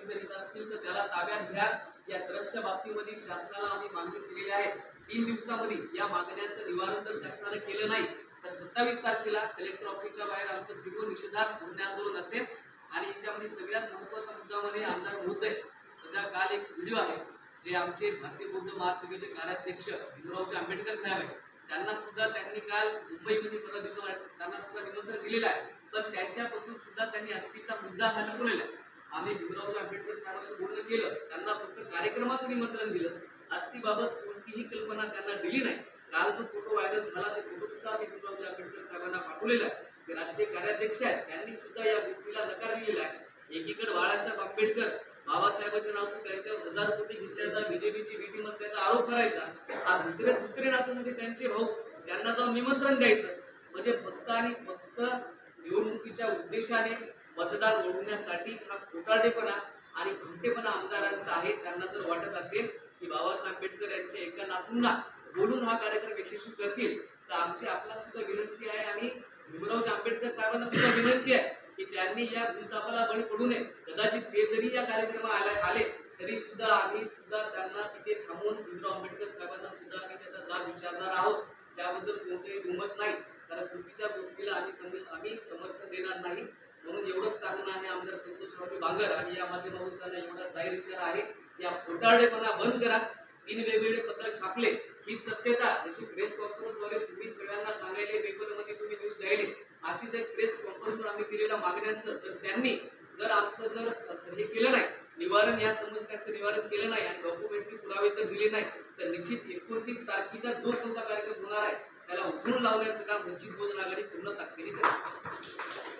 जर येत असतील तर त्याला ताब्यात घ्या। या ट्रस्टच्या बाबतीमध्ये शासनाला आम्ही मागणी केलेली आहे। 3 दिवसामध्ये या मागण्यांचं निवारण जर शासनाने केलं नाही तर 27 तारखेला कलेक्टर ऑफिसच्या बाहेर आमचं तीव्र निषेधार्थ धरणे आंदोलन असेल। आणि याच्यामध्ये सगळ्यात महत्त्वाचा मुद्दा म्हणजे आमदार महोदय, सध्या काल एक व्हिडिओ आहे जे आमचे भारतीय बौद्ध महासभेचे कार्याध्यक्ष भीमरावजी आंबेडकर साहेब आहेत, त्यांना सुद्धा त्यांनी काल मुंबईमध्ये परवा दिवशी त्यांना सुद्धा निमंत्रण दिलेलं आहे, पण त्यांच्यापासून सुद्धा त्यांनी अस्थीचा मुद्दा हटवलेला आहे। आम्ही भीमरावजी आंबेडकर साहेबांशी बोलणं केलं, त्यांना फक्त कार्यक्रमाचं निमंत्रण दिलं, अस्थीबाबत कोणतीही कल्पना त्यांना दिली नाही। काल जो फोटो व्हायरल झाला ते फोटो सुद्धा आम्ही भीमरावजी आंबेडकर साहेबांना पाठवलेला आहे। ते राष्ट्रीय कार्याध्यक्ष आहेत, त्यांनी सुद्धा या गोष्टीला नकार दिलेला आहे। एकीकडे बाळासाहेब आंबेडकर बाबासाहेबांच्या नावातून त्यांच्यावर 1000 कोटी घेतल्याचा, बीजेपीची बी टीम असल्याचा आरोप करायचा, हा दुसरे नातं म्हणजे त्यांचे भाऊ, त्यांना जाऊन निमंत्रण द्यायचं, म्हणजे फक्त आणि फक्त निवडणुकीच्या उद्देशाने मतदान वळवण्यासाठी हा खोटारडेपणा आणि भ्रमटेपणा आमदारांचा आहे। त्यांना जर वाटत असेल की बाबासाहेब आंबेडकर यांच्या एका नातूंना बोलून हा कार्यक्रम यशस्वी करतील तर आमची आपला सुद्धा विनंती आहे आणि भीमरावजी आंबेडकर साहेबांना सुद्धा विनंती आहे की त्यांनी या भूलथापाला बळी पडू नये। कदाचित ते जरी या कार्यक्रमाला आले तरी सुद्धा आम्ही सुद्धा त्यांना तिथे थांबवून भीमराव आंबेडकर साहेबांना सुद्धा आम्ही त्याचा जाब विचारणार आहोत। त्याबद्दल कोणतेही दुमत नाही, कारण चुकीच्या गोष्टीला आम्ही समर्थन देणार नाही। म्हणून एवढंच सांगणं आहे आमदार संतोषरावजी बांगर आणि या माध्यमातून त्यांना एवढा जाहीर इशारा आहे, या खोटारडेपणा बंद करा। 3 वेगवेगळे पत्रक छापले, ही सत्यता जशी प्रेस कॉन्फरन्सद्वारे तुम्ही सगळ्यांना सांगायले, पेपरमध्ये तुम्ही न्यूज द्यायले, अशीच एक प्रेस कॉन्फरन्सवर आम्ही केलेल्या मागण्यांचं जर त्यांनी आमचं हे केलं नाही, निवारण या समस्यांचं निवारण केलं नाही आणि डॉक्युमेंटरी पुरावे जर दिले नाही तर निश्चित 29 तारखेचा जो कोणता कार्यक्रम होणार आहे त्याला उठून लावण्याचं काम वंचित बहुजन आघाडी पूर्ण ताकदीने करेल।